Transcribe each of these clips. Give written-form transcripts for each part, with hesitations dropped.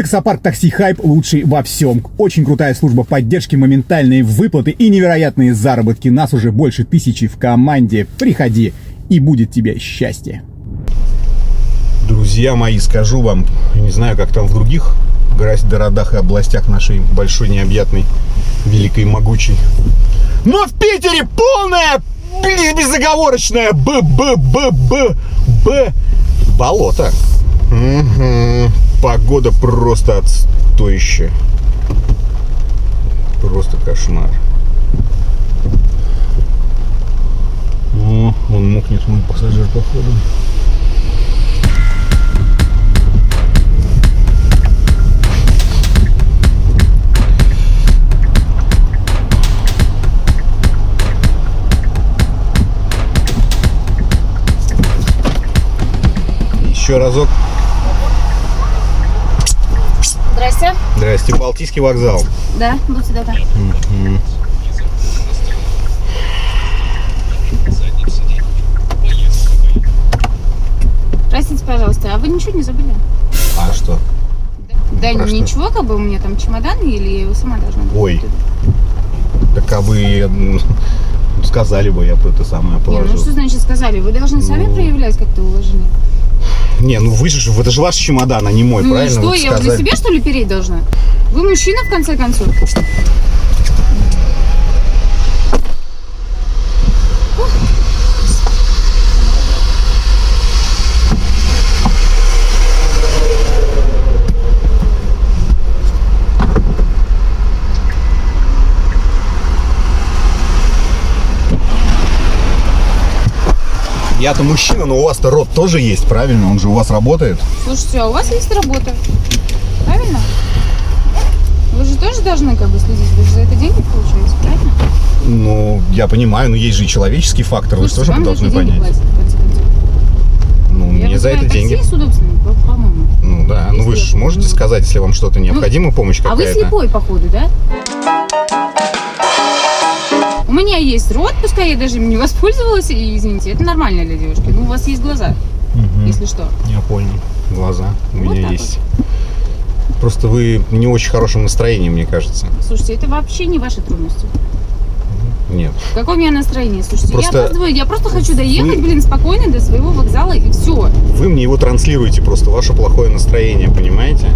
Таксопарк Такси Хайп лучший во всем. Очень крутая служба поддержки, моментальные выплаты и невероятные заработки. Нас уже больше 1000 в команде. Приходи, и будет тебе счастье. Друзья мои, скажу вам, не знаю, как там в других городах и областях нашей большой, необъятной, великой, могучей, но в Питере полная, безоговорочная болото. Угу. Погода просто отстоящая. Просто кошмар. О, он мокнет, мой пассажир, походу. Еще разок. Здрасте. Здрасте, Балтийский вокзал. Да, будьте добры. Простите, пожалуйста, а вы ничего не забыли? А что? Да Про ничего, как бы у меня там чемодан, или я его сама должна быть? Ой. Так а вы сказали бы, я бы это самое положил. Не, ну что значит сказали? Вы должны сами проявлять как-то уважение. Не, ну вы же, это же ваш чемодан, а не мой, Ну правильно? и что, Вот я сказали. на себе, что ли, переть должна? Вы мужчина, в конце концов. Я-то мужчина, но у вас-то род тоже есть, правильно? Он же у вас работает. Слушайте, а у вас есть работа, правильно? Вы же тоже должны как бы следить, вы же за это деньги получаете, правильно? Ну, я понимаю, но есть же и человеческий фактор, вы же тоже Вам должны за это деньги понять. платят, в конце концов. Ну, Я мне за это вызываю деньги. такси с удобством, по-моему. Ну да, ну вы же можете сказать, если вам что-то необходимо, помощь А вы какая-то. слепой, походу, да? У меня есть рот, пускай я даже им не воспользовалась, и, извините, это нормально для девушки. Ну, у вас есть глаза, если что. Я понял. Глаза у Вот меня так есть. Просто вы не очень хорошем настроении, мне кажется. Слушайте, это вообще не ваши трудности. Нет. Какое у меня настроение? Слушайте, Просто я опаздываю, я просто хочу доехать, спокойно до своего вокзала, и все. Вы мне его транслируете, просто ваше плохое настроение, понимаете?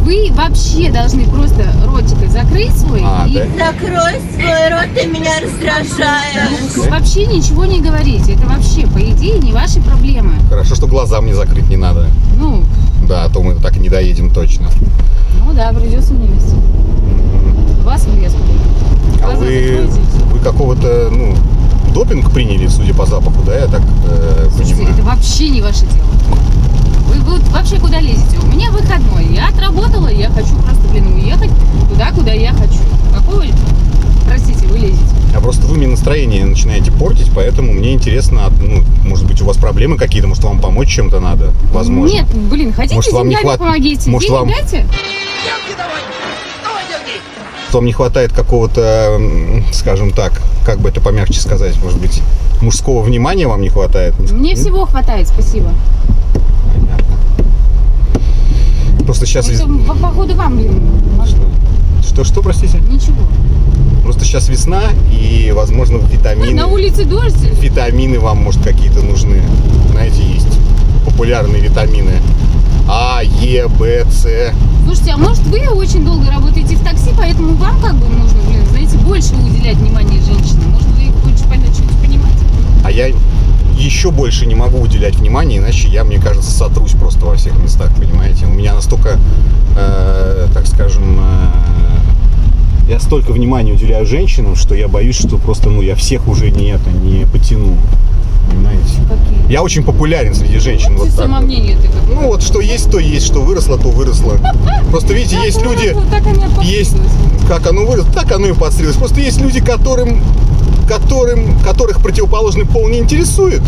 Вы вообще должны просто ротик закрыть свой и да? Закрой свой рот, ты меня раздражаешь. вообще ничего не говорите. Это вообще, по идее, не ваши проблемы. Хорошо, что глаза мне закрыть не надо. Ну, Да, а то мы так и не доедем точно. ну да, придется мне вести. Вас в лес. А Глаза вы закройте, и всё. какого-то, допинг приняли, судя по запаху, да, я так Слушайте, понимаю? это вообще не ваше дело. Вы вот вообще куда лезете? У меня выходной. Я отработала, я хочу просто, уехать туда, куда я хочу. Какого, простите, вы лезете? А просто вы мне настроение начинаете портить, поэтому мне интересно, может быть, у вас проблемы какие-то, может, вам помочь чем-то надо, возможно. Нет, хотите Может, вам не деньгами помогите? может, Денег вам- дайте? Вам не хватает какого-то, скажем так, как бы это помягче сказать, может быть, мужского внимания вам не хватает? Мне всего хватает, спасибо. Понятно. Просто сейчас... Это, походу, вам, Что, простите? ничего. Просто сейчас весна, и, возможно, витамины... На улице дождь. Витамины вам, может, какие-то нужны. Знаете, есть популярные витамины А, Е, Б, С. Слушайте, а может вы очень долго работаете в такси, поэтому вам как бы нужно, знаете, больше уделять внимание женщинам. Может вы их больше что-нибудь понимать? А я еще больше не могу уделять внимание, иначе я, мне кажется, сотрусь просто во всех местах, понимаете? У меня настолько, так скажем, я столько внимания уделяю женщинам, что я боюсь, что просто, я всех уже не потяну, понимаете? Какие? Я очень популярен среди женщин. Вот так вот. Самомнение ты какое. Ну вот что есть, то есть, что выросло, то выросло. Просто видите, есть люди, Так оно и есть, подстроилось. как оно выросло, так оно и подстрелилось. Просто есть люди, которых противоположный пол не интересует.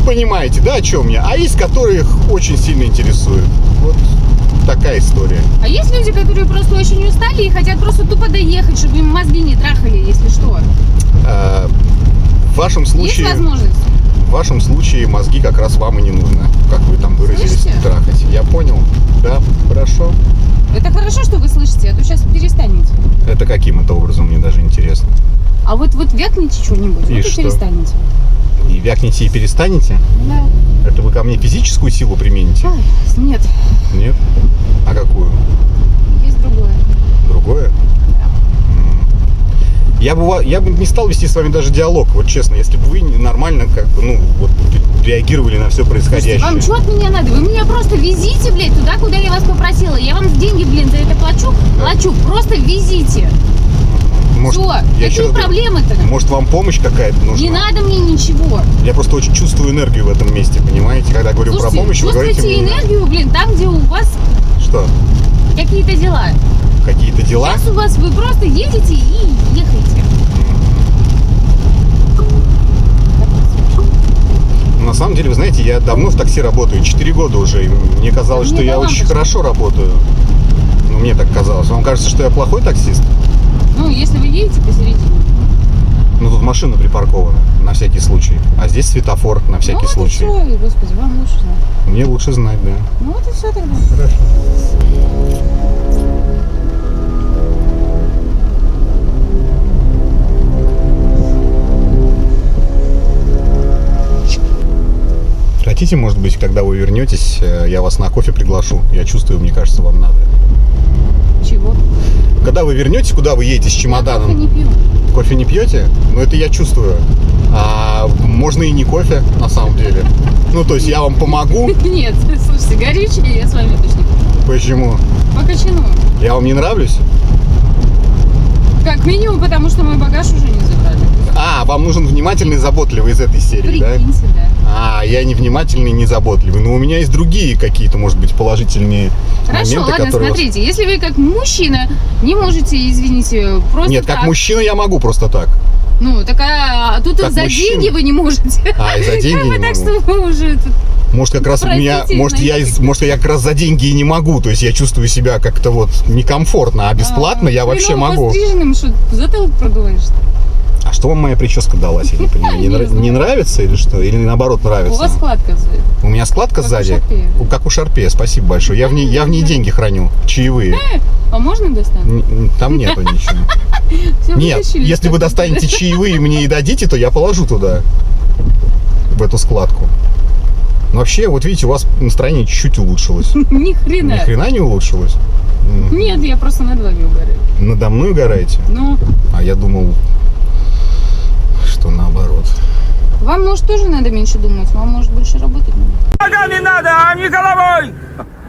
Понимаете, да, о чем я? А есть, которых очень сильно интересует. Вот такая история. А есть люди, которые просто очень устали и хотят просто тупо доехать, чтобы им мозги не трахали, если что. В вашем Есть случае, возможность? вашем случае мозги как раз вам и не нужно, как вы там выразились, Слышите? трахать. Я понял. Да, хорошо. Это хорошо, что вы слышите, а то сейчас перестанете. Это каким это образом, мне даже интересно. А вот вякните что-нибудь, И вот и что? перестанете. И вякнете и перестанете? Да. Это вы ко мне физическую силу примените? Ой, нет, Нет? А какую? есть другое. Другое? Я бы не стал вести с вами даже диалог, вот честно, если бы вы нормально как бы, ну, вот реагировали на все происходящее. Слушайте, вам что от меня надо? Вы меня просто везите, блядь, туда, куда я вас попросила. Я вам деньги, блин, за это плачу. Просто везите. Может, Все, я еще какие раз говорю, проблемы-то? может, вам помощь какая-то нужна? Не надо мне ничего. Я просто очень чувствую энергию в этом месте, понимаете? Когда говорю Слушайте, про помощь, вы говорите чувствуйте мне... энергию, блин, там, где у вас Что? какие-то дела. Какие-то дела? Сейчас у вас вы просто едете и ехаете. На самом деле, вы знаете, я давно в такси работаю, 4 года уже, и мне казалось, Мне что я до очень лампочки. хорошо работаю. Ну, мне так казалось. Вам кажется, что я плохой таксист? Ну, если вы едете посередине. Ну, тут машина припаркована, на всякий случай. А здесь светофор, на всякий ну, случай. Вот и все, господи, вам лучше знать. Мне лучше знать, да. Ну вот и все тогда. Хорошо. Хотите, может быть, когда вы вернетесь, я вас на кофе приглашу. Я чувствую, мне кажется, вам надо. Чего? Когда вы вернетесь, куда вы едете с Я чемоданом? кофе не пью. Кофе не пьете? Ну, это я чувствую. А можно и не кофе, на самом деле. Ну, то есть я вам помогу. Нет, слушайте, горючее я с вами точно не пью. Почему? По кочану. Я вам не нравлюсь? Как минимум, потому что мой багаж уже не забрали. А, вам нужен внимательный, заботливый из этой серии, да? Прикиньте, да. А, я невнимательный, незаботливый. Но у меня есть другие какие-то, может быть, положительные Хорошо, моменты, ладно, которые... вас- смотрите, если вы как мужчина не можете, извините, просто Нет, как так, мужчина я могу просто так. ну, так а тут Как за мужчина. деньги вы не можете. А, и за деньги Как бы не так, могу. что вы уже тут... Может, как раз у меня, Простите, может, я как раз за деньги и не могу. То есть я чувствую себя как-то вот некомфортно, а бесплатно я вообще хреново могу. постриженным, что затылок продуваешь-то? А что вам моя прическа далась, я не понимаю? Не знаю. Не нравится или что? Или наоборот нравится? У вас складка сзади. У меня складка Как у сзади? Шарпея. Как у Шарпея, спасибо большое. Я в ней деньги храню, чаевые. А можно достану? Там нету ничего. Всё Нет, вытащили, если вы что-то. достанете чаевые мне и дадите, то я положу туда, в эту складку. Но вообще, вот видите, у вас настроение чуть-чуть улучшилось. Ни Ни хрена. хрена не улучшилось? Нет, я просто над вами угораю. Надо мной угораете? Ну, А я думал, что наоборот. вам, может, тоже надо меньше думать, вам, может, больше работать надо. Ногами надо, а не головой!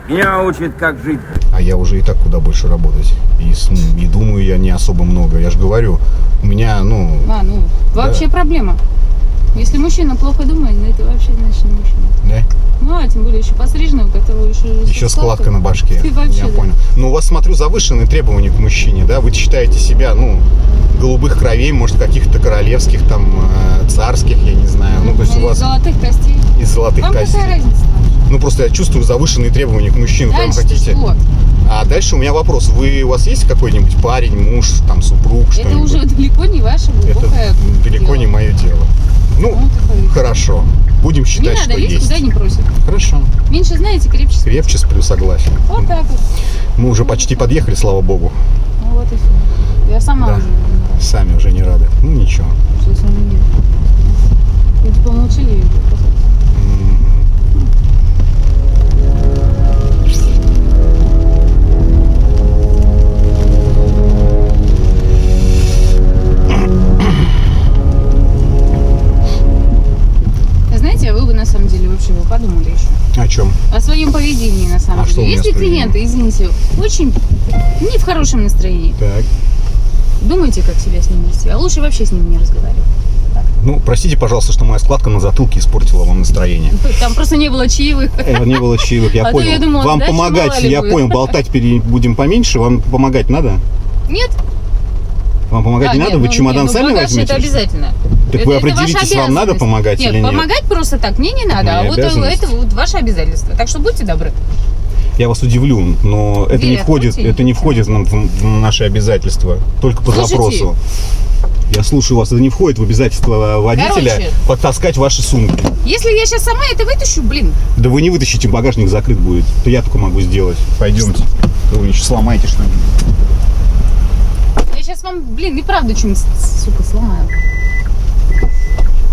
Меня учат, как жить. А я уже и так куда больше работать. И думаю я не особо много. Я же говорю, у меня, Вообще проблема. Если мужчина плохо думает, ну это вообще, значит, не мужчина. да? Ну, а тем более еще постриженный, у которого Еще складка на башке. Ты вообще, Я да. понял. Ну, у вас, смотрю, завышенные требования к мужчине, да? Вы считаете себя, голубых кровей, может, каких-то королевских, там, царских, я не знаю. Ну, то есть у Из вас золотых костей. из золотых Вам костей. какая разница? Ну, просто я чувствую завышенные требования к мужчине. Прям Дальше хотите. что? А дальше у меня вопрос. У вас есть какой-нибудь парень, муж, там, супруг, Это что-нибудь? уже далеко не ваше Это глубокое далеко дело. не мое дело. Ну, Ну, такое. хорошо. Будем Не считать, надо что лезть, есть. куда не просят. Хорошо. Меньше знаете, крепче спите. Крепче сплю, согласен. Вот так вот. Мы уже почти подъехали, слава богу. Ну вот и все. Я сама Да. уже не нравлюсь, Сами уже не рады. Ну, ничего. что с вами делать. Люди помолчали и знаете, а вы бы на самом деле вообще бы подумали еще О чем? о своем поведении на самом А что у деле. меня с Если поведением? клиенты, извините, очень не в хорошем настроении, Так. думайте, как себя с ним вести, а лучше вообще с ним не разговаривать. Ну, простите, пожалуйста, что моя складка на затылке испортила вам настроение. Там просто не было чаевых. Не было чаевых, я А то понял. я думала, Вам сдачи помогать, мало ли я будет. понял, болтать будем поменьше, вам помогать надо? Нет? Вам помогать не надо? Вы чемодан сами багаж возьмете? это обязательно. Так Это вы ваша определитесь, вам надо обязанность. помогать Нет, или нет? помогать просто так мне не надо, Моя а вот обязанность. это вот ваше обязательство. Так что будьте добры. Я вас удивлю, но это не Дверь входит, откройте. это не входит в наши обязательства, только по Слушайте. запросу. Я слушаю вас. Это не входит в обязательство водителя Короче. подтаскать ваши сумки. Если я сейчас сама это вытащу, блин, Да вы не вытащите, багажник закрыт будет. Это я только могу сделать. Пойдемте. Вы еще сломаете что-нибудь. я сейчас вам, блин, неправда что-нибудь, сука, сломаю.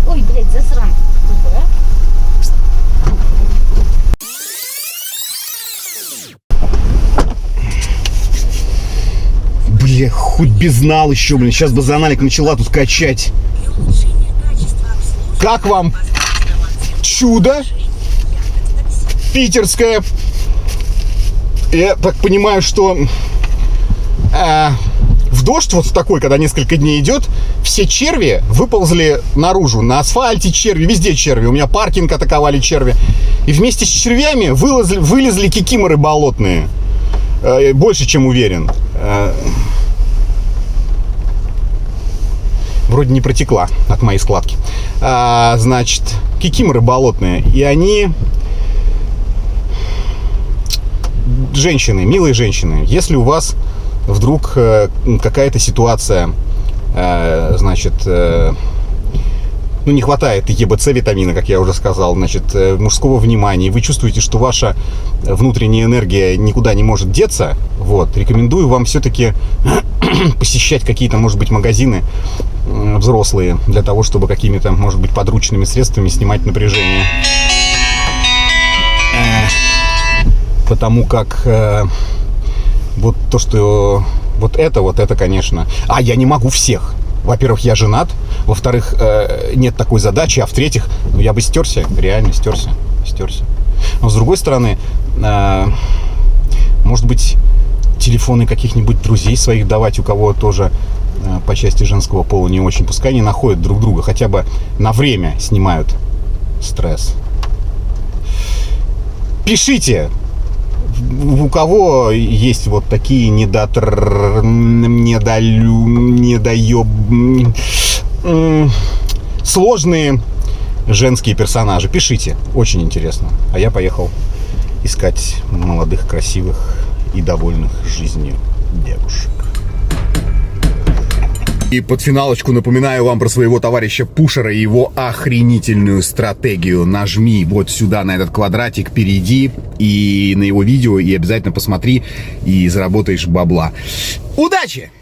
Ой, блядь, засран. Какой, а? Бля, хоть безнал еще, блин. Сейчас бы Зоналик начала тут качать. Как вам чудо питерское? Я так понимаю, что в дождь вот такой, когда несколько дней идет, все черви выползли наружу. На асфальте черви, везде черви. У меня паркинг атаковали черви. И вместе с червями вылезли кикиморы болотные. Больше, чем уверен. Вроде не протекла от моей складки. Значит, кикиморы болотные. И они... Женщины, милые женщины, если у вас вдруг какая-то ситуация, значит, ну, не хватает ЕБЦ витамина, как я уже сказал, значит, мужского внимания, и вы чувствуете, что ваша внутренняя энергия никуда не может деться, вот, рекомендую вам все-таки посещать какие-то, может быть, магазины взрослые, для того, чтобы какими-то, может быть, подручными средствами снимать напряжение. Потому как вот то, что вот это, конечно... я не могу всех. Во-первых, я женат. Во-вторых, нет такой задачи. А в-третьих, я бы стерся. Реально стерся. Но с другой стороны, может быть, телефоны каких-нибудь друзей своих давать, у кого тоже по части женского пола не очень. Пускай они находят друг друга. Хотя бы на время снимают стресс. Пишите! У кого есть вот такие сложные женские персонажи? Пишите, очень интересно. А я поехал искать молодых, красивых и довольных жизнью девушек. И под финалочку напоминаю вам про своего товарища Пушера и его охренительную стратегию. Нажми вот сюда на этот квадратик, перейди и на его видео, и обязательно посмотри, и заработаешь бабла. Удачи!